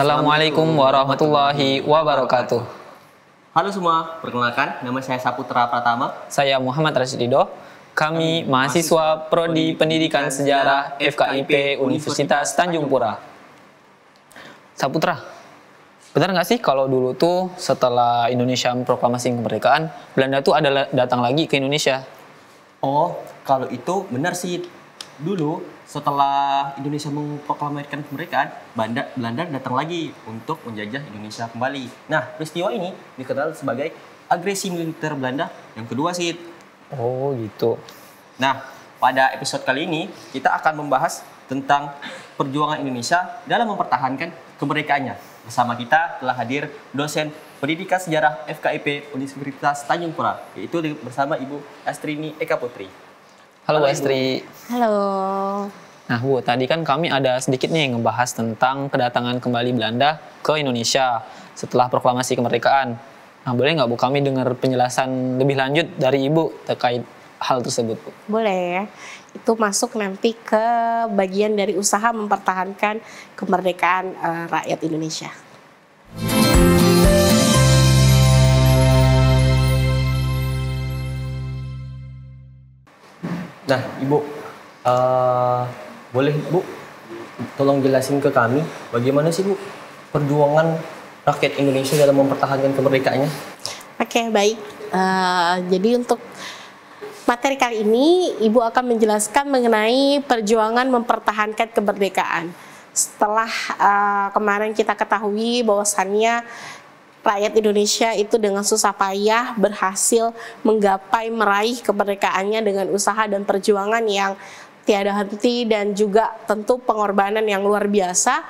Assalamualaikum warahmatullahi wabarakatuh. Halo semua, perkenalkan nama saya Saputra Pratama. Saya Muhammad Rashidido. Kami mahasiswa Prodi Pendidikan Sejarah FKIP Universitas Tanjung Pura. Saputra, benar nggak sih kalau dulu tuh setelah Indonesia memproklamasi kemerdekaan, Belanda tuh ada datang lagi ke Indonesia? Oh, kalau itu benar sih. Dulu setelah Indonesia memproklamasikan kemerdekaan, Belanda datang lagi untuk menjajah Indonesia kembali. Nah, peristiwa ini dikenal sebagai agresi militer Belanda yang kedua sih. Oh gitu. Nah, pada episode kali ini kita akan membahas tentang perjuangan Indonesia dalam mempertahankan kemerdekaannya. Bersama kita telah hadir dosen Pendidikan Sejarah FKIP Universitas Tanjung Pura, yaitu bersama Ibu Astrini Eka Putri. Halo Bu Astri. Halo. Nah Bu, tadi kan kami ada sedikit nih ngebahas tentang kedatangan kembali Belanda ke Indonesia setelah proklamasi kemerdekaan. Nah boleh nggak Bu kami dengar penjelasan lebih lanjut dari Ibu terkait hal tersebut Bu? Boleh ya. Itu masuk nanti ke bagian dari usaha mempertahankan kemerdekaan rakyat Indonesia. Nah, Ibu, boleh Bu tolong jelasin ke kami bagaimana sih Bu perjuangan rakyat Indonesia dalam mempertahankan kemerdekaannya? Oke, baik. Jadi untuk materi kali ini, Ibu akan menjelaskan mengenai perjuangan mempertahankan kemerdekaan. Setelah kemarin kita ketahui bahwasannya rakyat Indonesia itu dengan susah payah berhasil meraih kemerdekaannya dengan usaha dan perjuangan yang tiada henti dan juga tentu pengorbanan yang luar biasa.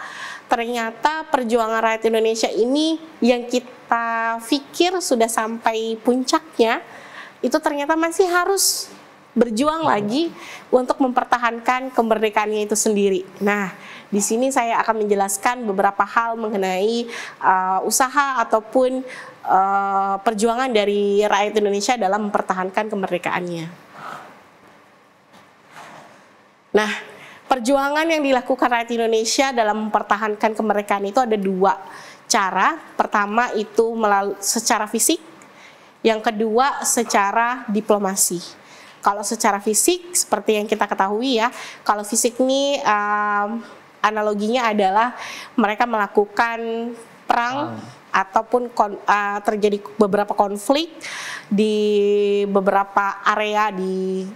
Ternyata perjuangan rakyat Indonesia ini yang kita pikir sudah sampai puncaknya, itu ternyata masih harus berjuang lagi untuk mempertahankan kemerdekaannya itu sendiri. Nah, di sini saya akan menjelaskan beberapa hal mengenai usaha ataupun perjuangan dari rakyat Indonesia dalam mempertahankan kemerdekaannya. Nah, perjuangan yang dilakukan rakyat Indonesia dalam mempertahankan kemerdekaan itu ada dua cara. Pertama itu secara fisik, yang kedua secara diplomasi. Kalau secara fisik, seperti yang kita ketahui ya, kalau fisik ini analoginya adalah mereka melakukan perang ataupun terjadi beberapa konflik di beberapa area di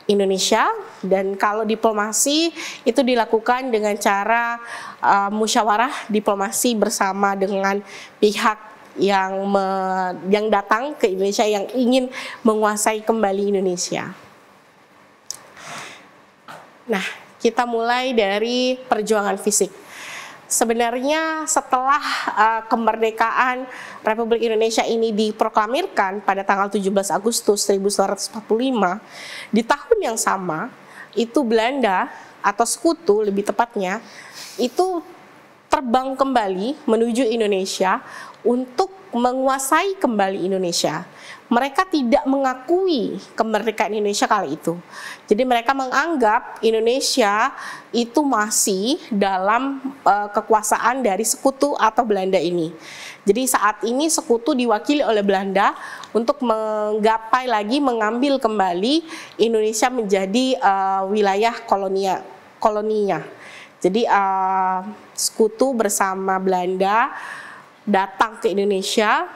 Indonesia. Dan kalau diplomasi itu dilakukan dengan cara musyawarah diplomasi bersama dengan pihak yang datang ke Indonesia yang ingin menguasai kembali Indonesia. Nah, kita mulai dari perjuangan fisik. Sebenarnya setelah kemerdekaan Republik Indonesia ini diproklamirkan pada tanggal 17 Agustus 1945, di tahun yang sama itu Belanda atau Sekutu lebih tepatnya itu terbang kembali menuju Indonesia untuk menguasai kembali Indonesia. Mereka tidak mengakui kemerdekaan Indonesia kali itu. Jadi mereka menganggap Indonesia itu masih dalam kekuasaan dari Sekutu atau Belanda ini. Jadi saat ini Sekutu diwakili oleh Belanda untuk menggapai lagi mengambil kembali Indonesia menjadi wilayah koloninya. Jadi Sekutu bersama Belanda datang ke Indonesia,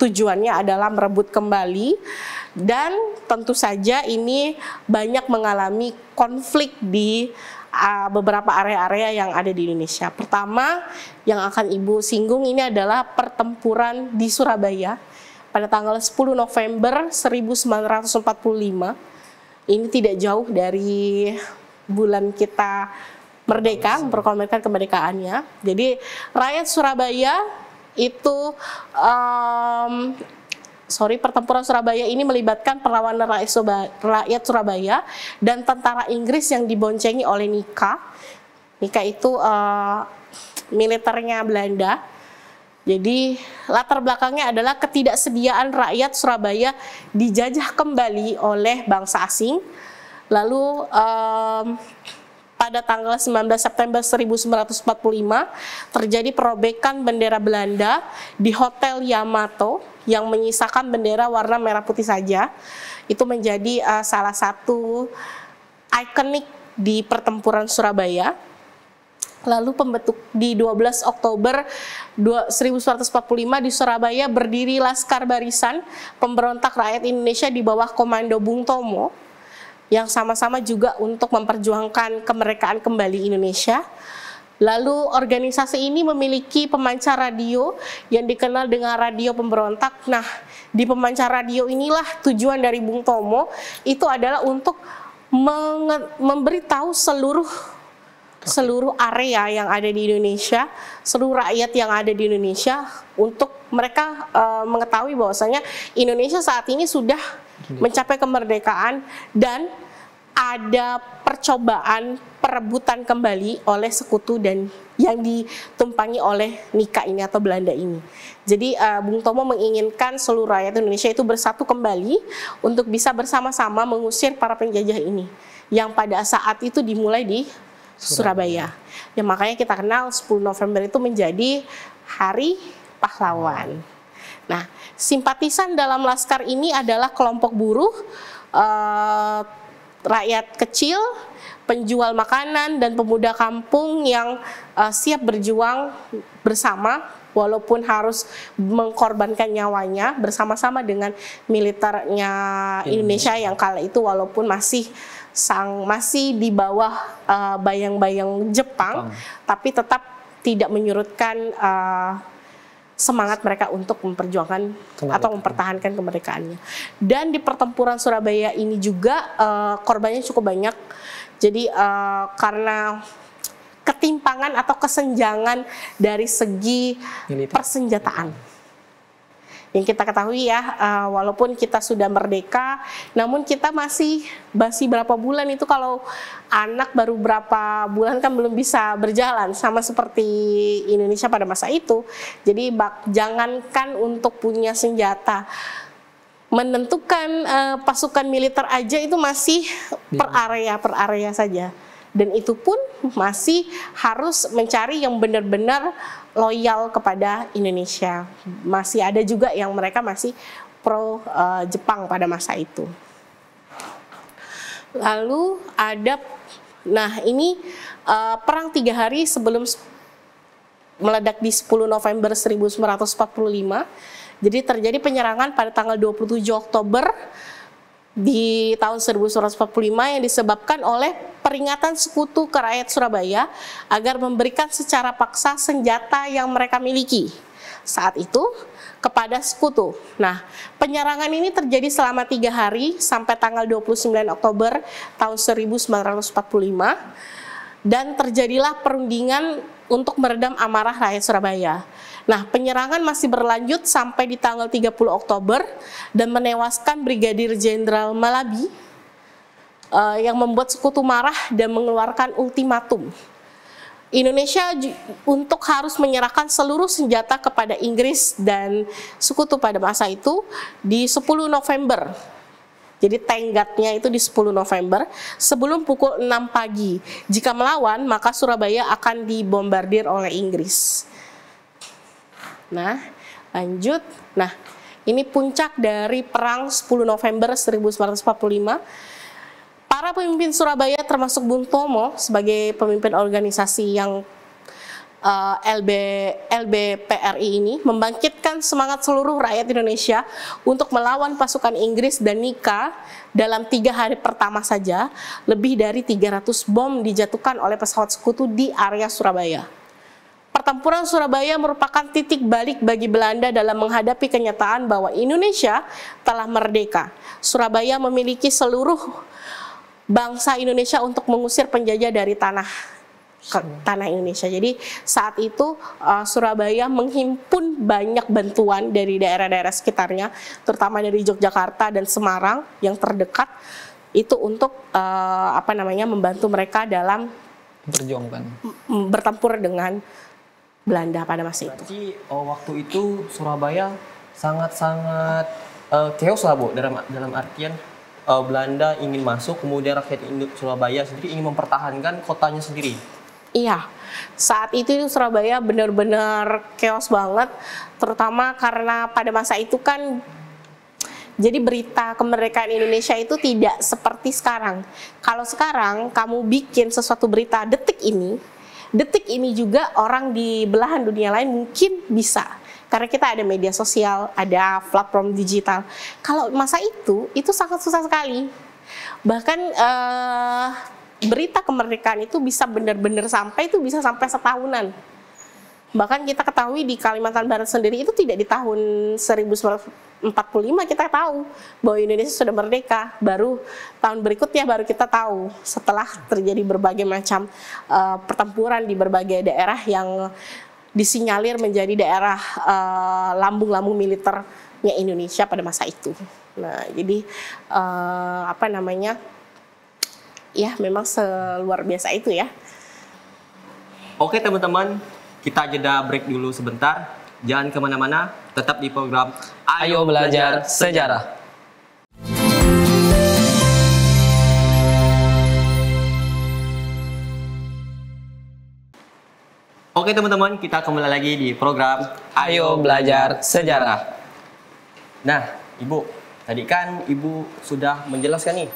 tujuannya adalah merebut kembali, dan tentu saja ini banyak mengalami konflik di beberapa area-area yang ada di Indonesia. Pertama yang akan Ibu singgung ini adalah pertempuran di Surabaya pada tanggal 10 November 1945. Ini tidak jauh dari bulan kita merdeka, memproklamasikan kemerdekaannya. Jadi rakyat Surabaya itu pertempuran Surabaya ini melibatkan perlawanan rakyat Surabaya dan tentara Inggris yang diboncengi oleh Nika. Nika itu militernya Belanda. Jadi latar belakangnya adalah ketidaksediaan rakyat Surabaya dijajah kembali oleh bangsa asing. Lalu pada tanggal 19 September 1945 terjadi perobekan bendera Belanda di Hotel Yamato yang menyisakan bendera warna merah putih saja. Itu menjadi salah satu ikonik di pertempuran Surabaya. Lalu di 12 Oktober 1945 di Surabaya berdiri Laskar Barisan Pemberontak Rakyat Indonesia di bawah komando Bung Tomo yang sama-sama juga untuk memperjuangkan kemerdekaan kembali Indonesia. Lalu organisasi ini memiliki pemancar radio yang dikenal dengan radio pemberontak. Nah, di pemancar radio inilah tujuan dari Bung Tomo itu adalah untuk memberitahu seluruh area yang ada di Indonesia, seluruh rakyat yang ada di Indonesia untuk mereka mengetahui bahwasanya Indonesia saat ini sudah mencapai kemerdekaan dan ada percobaan perebutan kembali oleh sekutu dan yang ditumpangi oleh Nika ini atau Belanda ini. Jadi Bung Tomo menginginkan seluruh rakyat Indonesia itu bersatu kembali untuk bisa bersama-sama mengusir para penjajah ini yang pada saat itu dimulai di Surabaya. Ya makanya kita kenal 10 November itu menjadi Hari Pahlawan. Nah, simpatisan dalam laskar ini adalah kelompok buruh, rakyat kecil, penjual makanan dan pemuda kampung yang siap berjuang bersama walaupun harus mengorbankan nyawanya bersama-sama dengan militernya Indonesia yang kala itu walaupun masih di bawah bayang-bayang Jepang, tapi tetap tidak menyurutkan semangat mereka untuk memperjuangkan atau mempertahankan kemerdekaannya. Dan di pertempuran Surabaya ini juga korbannya cukup banyak. Jadi karena ketimpangan atau kesenjangan dari segi persenjataan. Yang kita ketahui ya, walaupun kita sudah merdeka, namun kita masih berapa bulan itu kalau anak baru berapa bulan kan belum bisa berjalan, sama seperti Indonesia pada masa itu. Jadi jangankan untuk punya senjata, menentukan pasukan militer aja itu masih per area saja. Dan itu pun masih harus mencari yang benar-benar loyal kepada Indonesia. Masih ada juga yang mereka masih pro Jepang pada masa itu. Lalu ada, nah ini perang 3 hari sebelum meledak di 10 November 1945. Jadi terjadi penyerangan pada tanggal 27 Oktober di tahun 1945 yang disebabkan oleh peringatan sekutu ke rakyat Surabaya agar memberikan secara paksa senjata yang mereka miliki saat itu kepada sekutu. Nah, penyerangan ini terjadi selama 3 hari sampai tanggal 29 Oktober tahun 1945 dan terjadilah perundingan untuk meredam amarah rakyat Surabaya. Nah, penyerangan masih berlanjut sampai di tanggal 30 Oktober dan menewaskan Brigadir Jenderal Malabi yang membuat sekutu marah dan mengeluarkan ultimatum. Indonesia untuk harus menyerahkan seluruh senjata kepada Inggris dan sekutu pada masa itu di 10 November. Jadi tenggatnya itu di 10 November sebelum pukul 6 pagi. Jika melawan, maka Surabaya akan dibombardir oleh Inggris. Nah, lanjut. Nah, ini puncak dari perang 10 November 1945. Para pemimpin Surabaya termasuk Bung Tomo sebagai pemimpin organisasi yang LBPRI ini membangkitkan semangat seluruh rakyat Indonesia untuk melawan pasukan Inggris dan Nika. Dalam 3 hari pertama saja, lebih dari 300 bom dijatuhkan oleh pesawat sekutu di area Surabaya. Pertempuran Surabaya merupakan titik balik bagi Belanda dalam menghadapi kenyataan bahwa Indonesia telah merdeka. Surabaya memiliki seluruh bangsa Indonesia untuk mengusir penjajah dari tanah Indonesia. Jadi saat itu Surabaya menghimpun banyak bantuan dari daerah-daerah sekitarnya, terutama dari Yogyakarta dan Semarang yang terdekat, itu untuk membantu mereka dalam bertempur dengan Belanda pada masa itu. Berarti waktu itu Surabaya sangat-sangat chaos lah Bu, dalam artian Belanda ingin masuk, kemudian rakyat Surabaya sendiri ingin mempertahankan kotanya sendiri. Iya, saat itu Surabaya benar-benar chaos banget, terutama karena pada masa itu kan jadi berita kemerdekaan Indonesia itu tidak seperti sekarang. Kalau sekarang kamu bikin sesuatu berita detik ini juga orang di belahan dunia lain mungkin bisa. Karena kita ada media sosial, ada platform digital. Kalau masa itu sangat susah sekali. Bahkan berita kemerdekaan itu bisa benar-benar sampai setahunan. Bahkan kita ketahui di Kalimantan Barat sendiri itu tidak di tahun 1945 kita tahu bahwa Indonesia sudah merdeka. Baru tahun berikutnya baru kita tahu setelah terjadi berbagai macam pertempuran di berbagai daerah yang disinyalir menjadi daerah lambung-lambung militernya Indonesia pada masa itu. Nah, jadi ya memang seluar biasa itu ya. Oke teman-teman, kita jeda break dulu sebentar. Jangan kemana-mana, tetap di program Ayo Belajar Sejarah. Oke teman-teman, kita kembali lagi di program Ayo Belajar Sejarah. Nah, Ibu, tadi kan Ibu sudah menjelaskan nih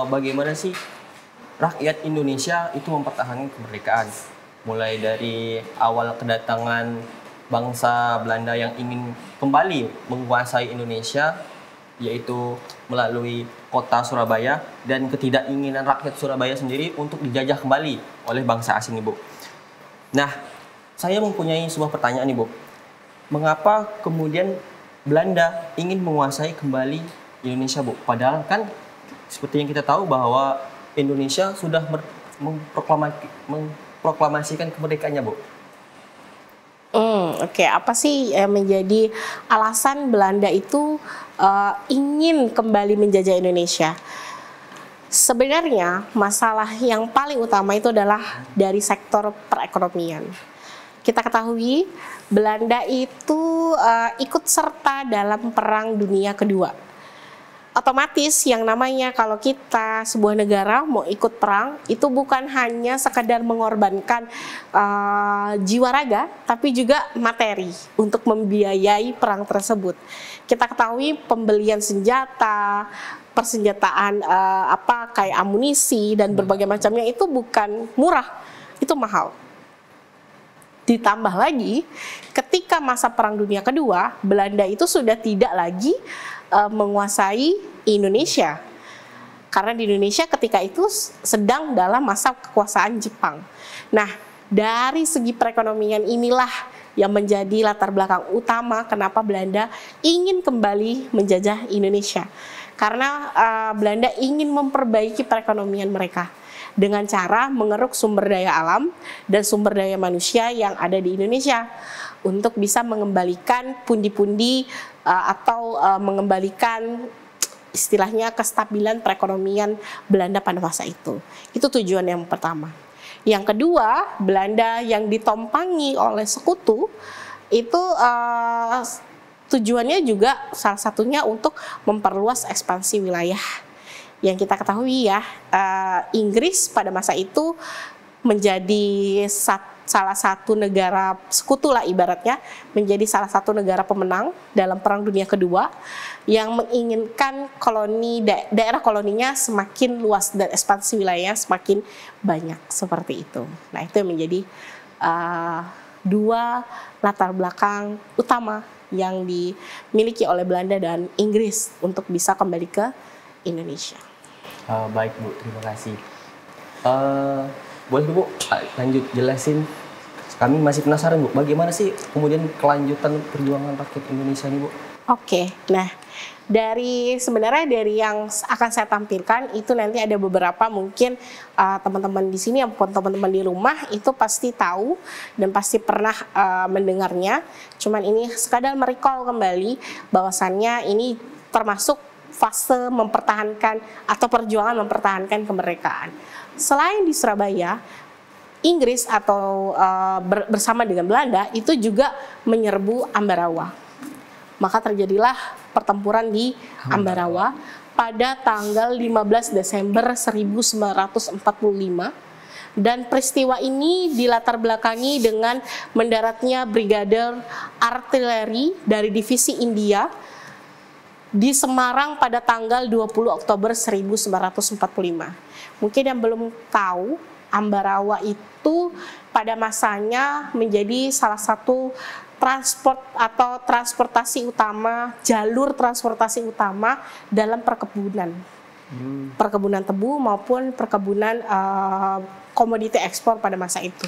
bagaimana sih rakyat Indonesia itu mempertahankan kemerdekaan. Mulai dari awal kedatangan bangsa Belanda yang ingin kembali menguasai Indonesia, yaitu melalui kota Surabaya, dan ketidakinginan rakyat Surabaya sendiri untuk dijajah kembali oleh bangsa asing, Ibu. Nah, saya mempunyai sebuah pertanyaan, Ibu. Mengapa kemudian Belanda ingin menguasai kembali Indonesia, Bu? Padahal kan seperti yang kita tahu bahwa Indonesia sudah memproklamasikan kemerdekaannya, Bu. Oke, apa sih menjadi alasan Belanda itu ingin kembali menjajah Indonesia? Sebenarnya masalah yang paling utama itu adalah dari sektor perekonomian. Kita ketahui Belanda itu ikut serta dalam Perang Dunia Kedua. Otomatis yang namanya kalau kita sebuah negara mau ikut perang itu bukan hanya sekadar mengorbankan jiwa raga, tapi juga materi untuk membiayai perang tersebut. Kita ketahui pembelian senjata, persenjataan kayak amunisi dan berbagai macamnya itu bukan murah, itu mahal. Ditambah lagi ketika masa Perang Dunia Kedua, Belanda itu sudah tidak lagi menguasai Indonesia, karena di Indonesia ketika itu sedang dalam masa kekuasaan Jepang. Nah, dari segi perekonomian inilah yang menjadi latar belakang utama kenapa Belanda ingin kembali menjajah Indonesia, karena Belanda ingin memperbaiki perekonomian mereka dengan cara mengeruk sumber daya alam dan sumber daya manusia yang ada di Indonesia untuk bisa mengembalikan pundi-pundi atau mengembalikan istilahnya kestabilan perekonomian Belanda pada masa itu. Itu tujuan yang pertama. Yang kedua, Belanda yang ditompangi oleh sekutu itu tujuannya juga salah satunya untuk memperluas ekspansi wilayah. Yang kita ketahui ya, Inggris pada masa itu menjadi salah satu negara sekutu lah ibaratnya, menjadi salah satu negara pemenang dalam Perang Dunia Kedua yang menginginkan daerah koloninya semakin luas dan ekspansi wilayahnya semakin banyak seperti itu. Nah, itu yang menjadi dua latar belakang utama yang dimiliki oleh Belanda dan Inggris untuk bisa kembali ke Indonesia. Baik, Bu, terima kasih. Boleh Bu lanjut jelasin, kami masih penasaran Bu, bagaimana sih kemudian kelanjutan perjuangan rakyat Indonesia ini Bu? Oke, nah sebenarnya dari yang akan saya tampilkan itu nanti ada beberapa mungkin teman-teman di sini ataupun teman-teman di rumah itu pasti tahu dan pasti pernah mendengarnya. Cuman ini sekadar merecall kembali bahwasannya ini termasuk fase mempertahankan atau perjuangan mempertahankan kemerdekaan. Selain di Surabaya, Inggris atau bersama dengan Belanda itu juga menyerbu Ambarawa. Maka terjadilah pertempuran di Ambarawa pada tanggal 15 Desember 1945. Dan peristiwa ini dilatar belakangi dengan mendaratnya Brigade Artileri dari Divisi India di Semarang pada tanggal 20 Oktober 1945. Mungkin yang belum tahu, Ambarawa itu pada masanya menjadi salah satu jalur transportasi utama dalam perkebunan. Perkebunan tebu maupun perkebunan komoditi ekspor pada masa itu.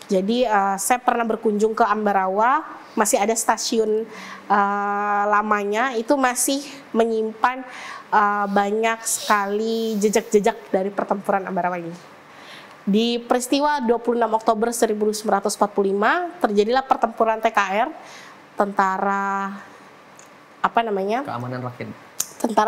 Jadi saya pernah berkunjung ke Ambarawa, masih ada stasiun lamanya, itu masih menyimpan banyak sekali jejak-jejak dari pertempuran Ambarawa ini. Di peristiwa 26 Oktober 1945 terjadilah pertempuran TKR, Tentara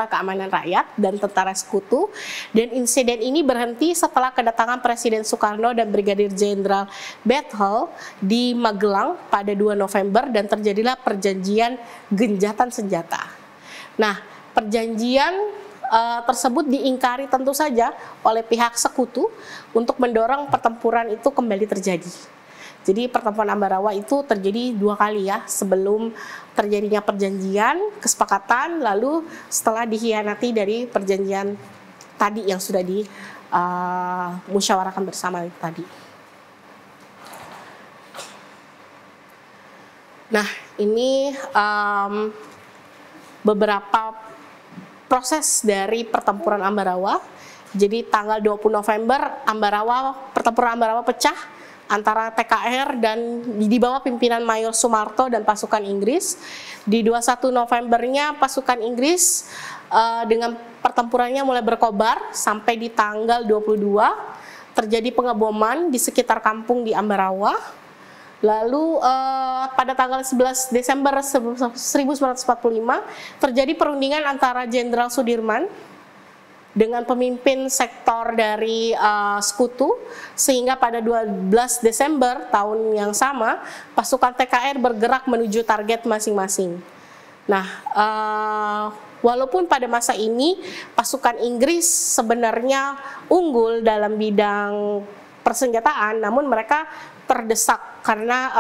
Keamanan Rakyat dan Tentara Sekutu, dan insiden ini berhenti setelah kedatangan Presiden Soekarno dan Brigadir Jenderal Bethel di Magelang pada 2 November dan terjadilah perjanjian gencatan senjata. Nah, perjanjian tersebut diingkari tentu saja oleh pihak Sekutu untuk mendorong pertempuran itu kembali terjadi. Jadi pertempuran Ambarawa itu terjadi 2 kali ya, sebelum terjadinya perjanjian, kesepakatan, lalu setelah dikhianati dari perjanjian tadi yang sudah dimusyawarahkan bersama tadi. Nah, ini beberapa proses dari pertempuran Ambarawa. Jadi tanggal 20 November pertempuran Ambarawa pecah antara TKR dan di bawah pimpinan Mayor Sumarto dan pasukan Inggris. Di 21 Novembernya pasukan Inggris dengan pertempurannya mulai berkobar sampai di tanggal 22 terjadi pengeboman di sekitar kampung di Ambarawa. Lalu pada tanggal 11 Desember 1945 terjadi perundingan antara Jenderal Sudirman dengan pemimpin sektor dari Sekutu, sehingga pada 12 Desember tahun yang sama pasukan TKR bergerak menuju target masing-masing. Nah, walaupun pada masa ini pasukan Inggris sebenarnya unggul dalam bidang persenjataan, namun mereka terdesak karena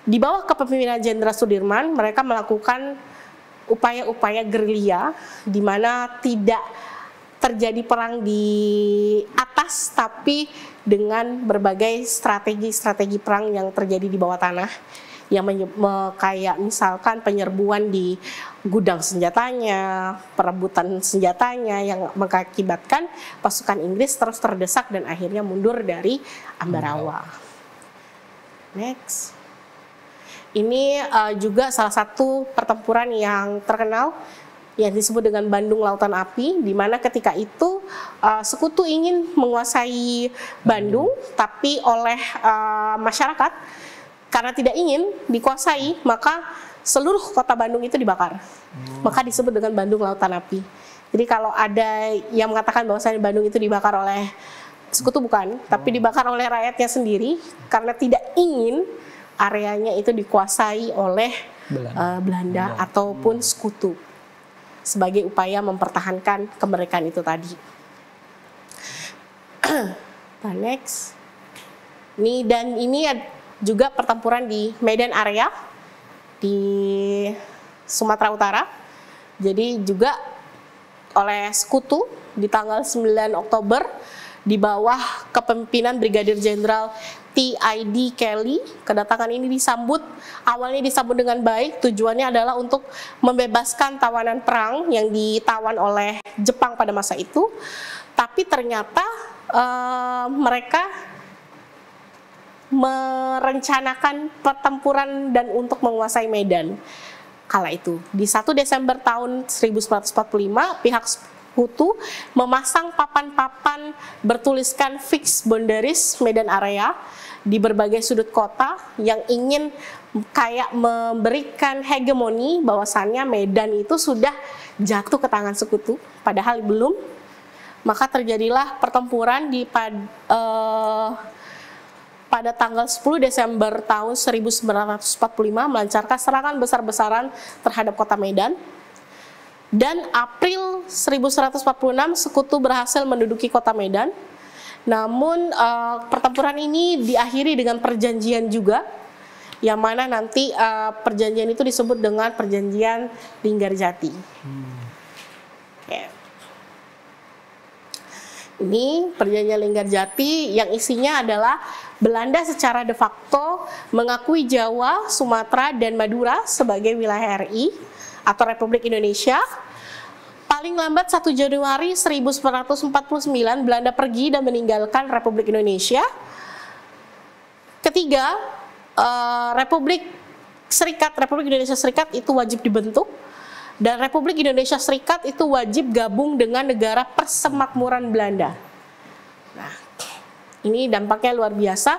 di bawah kepemimpinan Jenderal Sudirman mereka melakukan upaya-upaya gerilya di mana tidak terjadi perang di atas, tapi dengan berbagai strategi perang yang terjadi di bawah tanah, yang kayak misalkan penyerbuan di gudang senjatanya, perebutan senjatanya, yang mengakibatkan pasukan Inggris terus terdesak dan akhirnya mundur dari Ambarawa. Next. Ini juga salah satu pertempuran yang terkenal yang disebut dengan Bandung Lautan Api, di mana ketika itu Sekutu ingin menguasai Bandung, tapi oleh masyarakat karena tidak ingin dikuasai, maka seluruh kota Bandung itu dibakar. Maka disebut dengan Bandung Lautan Api. Jadi kalau ada yang mengatakan bahwasanya Bandung itu dibakar oleh Sekutu, bukan, tapi dibakar oleh rakyatnya sendiri karena tidak ingin areanya itu dikuasai oleh Belanda ataupun Sekutu sebagai upaya mempertahankan kemerdekaan itu tadi. Next. Ini juga pertempuran di Medan area di Sumatera Utara. Jadi juga oleh Sekutu di tanggal 9 Oktober di bawah kepemimpinan Brigadir Jenderal T.I.D. Kelly. Kedatangan ini awalnya disambut dengan baik. Tujuannya adalah untuk membebaskan tawanan perang yang ditawan oleh Jepang pada masa itu. Tapi ternyata mereka merencanakan pertempuran dan untuk menguasai Medan kala itu. Di 1 Desember tahun 1945, pihak Sekutu memasang papan-papan bertuliskan fixed boundaries Medan area di berbagai sudut kota yang ingin kayak memberikan hegemoni bahwasannya Medan itu sudah jatuh ke tangan Sekutu, padahal belum. Maka terjadilah pertempuran pada tanggal 10 Desember tahun 1945 melancarkan serangan besar-besaran terhadap kota Medan. Dan April 1146 sekutu berhasil menduduki kota Medan. Namun pertempuran ini diakhiri dengan perjanjian juga, yang mana nanti perjanjian itu disebut dengan perjanjian Linggarjati. Ini perjanjian Linggarjati yang isinya adalah Belanda secara de facto mengakui Jawa, Sumatera, dan Madura sebagai wilayah RI atau Republik Indonesia. Paling lambat 1 Januari 1949 Belanda pergi dan meninggalkan Republik Indonesia. Ketiga, Republik Indonesia Serikat itu wajib dibentuk, dan Republik Indonesia Serikat itu wajib gabung dengan negara persemakmuran Belanda. Nah, ini dampaknya luar biasa.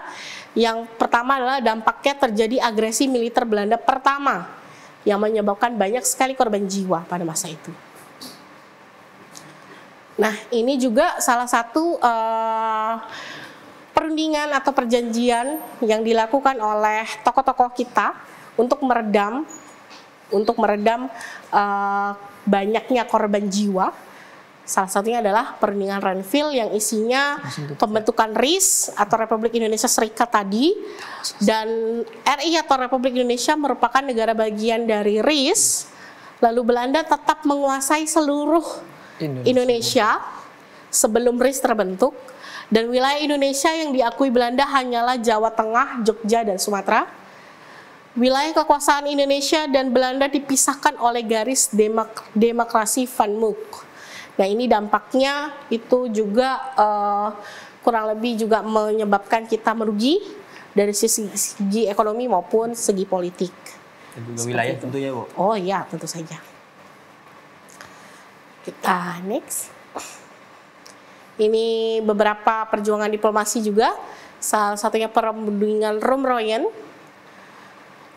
Yang pertama adalah dampaknya terjadi agresi militer Belanda pertama yang menyebabkan banyak sekali korban jiwa pada masa itu. Nah, ini juga salah satu perundingan atau perjanjian yang dilakukan oleh tokoh-tokoh kita untuk meredam banyaknya korban jiwa. Salah satunya adalah perundingan Renville yang isinya pembentukan RIS atau Republik Indonesia Serikat tadi, dan RI atau Republik Indonesia merupakan negara bagian dari RIS. Lalu Belanda tetap menguasai seluruh Indonesia sebelum RIS terbentuk, dan wilayah Indonesia yang diakui Belanda hanyalah Jawa Tengah, Jogja, dan Sumatera. Wilayah kekuasaan Indonesia dan Belanda dipisahkan oleh garis demarkasi Van Mook. Nah, ini dampaknya itu juga kurang lebih juga menyebabkan kita merugi dari segi ekonomi maupun segi politik. Dan juga wilayah tentunya, Bu. Oh iya, tentu saja. Kita next. Ini beberapa perjuangan diplomasi juga. Salah satunya perundingan Roem-Royen.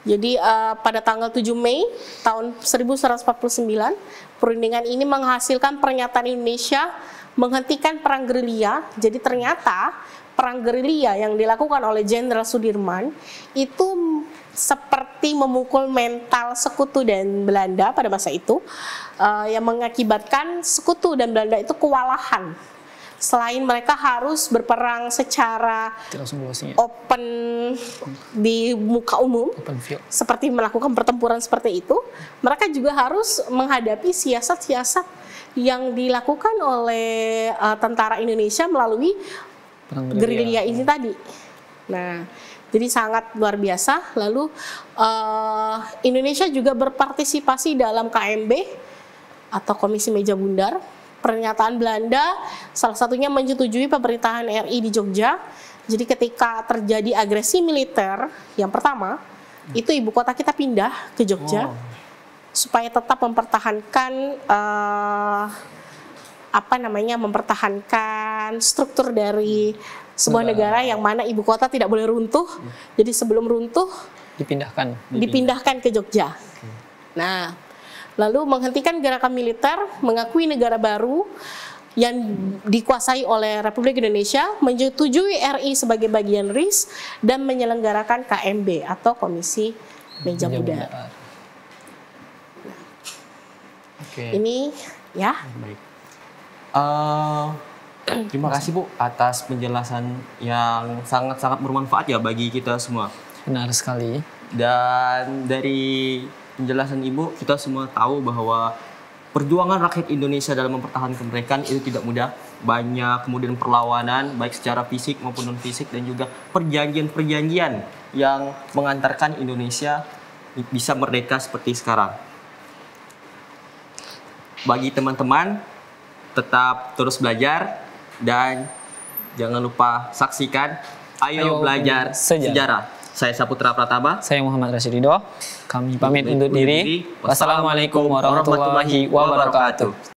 Jadi pada tanggal 7 Mei tahun 1949, perundingan ini menghasilkan pernyataan Indonesia menghentikan perang gerilya. Jadi ternyata perang gerilya yang dilakukan oleh Jenderal Sudirman itu seperti memukul mental sekutu dan Belanda pada masa itu, yang mengakibatkan sekutu dan Belanda itu kewalahan. Selain mereka harus berperang secara open di muka umum, seperti melakukan pertempuran seperti itu, mereka juga harus menghadapi siasat-siasat yang dilakukan oleh tentara Indonesia melalui gerilya ini tadi. Nah, jadi sangat luar biasa. Lalu Indonesia juga berpartisipasi dalam KMB atau Komisi Meja Bundar. Pernyataan Belanda salah satunya menyetujui pemerintahan RI di Jogja. Jadi ketika terjadi agresi militer yang pertama, itu ibu kota kita pindah ke Jogja supaya tetap mempertahankan mempertahankan struktur dari sebuah negara yang mana ibu kota tidak boleh runtuh. Jadi sebelum runtuh dipindahkan ke Jogja. Nah, lalu menghentikan gerakan militer, mengakui negara baru yang dikuasai oleh Republik Indonesia, menyetujui RI sebagai bagian RIS, dan menyelenggarakan KMB atau Komisi Meja Bundar. Ini ya. Baik. Terima kasih, Bu, atas penjelasan yang sangat-sangat bermanfaat ya bagi kita semua. Benar sekali. Dan dari penjelasan Ibu, kita semua tahu bahwa perjuangan rakyat Indonesia dalam mempertahankan kemerdekaan itu tidak mudah. Banyak kemudian perlawanan, baik secara fisik maupun non-fisik, dan juga perjanjian-perjanjian yang mengantarkan Indonesia bisa merdeka seperti sekarang. Bagi teman-teman, tetap terus belajar dan jangan lupa saksikan Ayo Belajar Sejarah. Saya Saputra Pratama. Saya Muhammad Rashid Ridho. Kami pamit undur diri. Wassalamualaikum warahmatullahi wabarakatuh.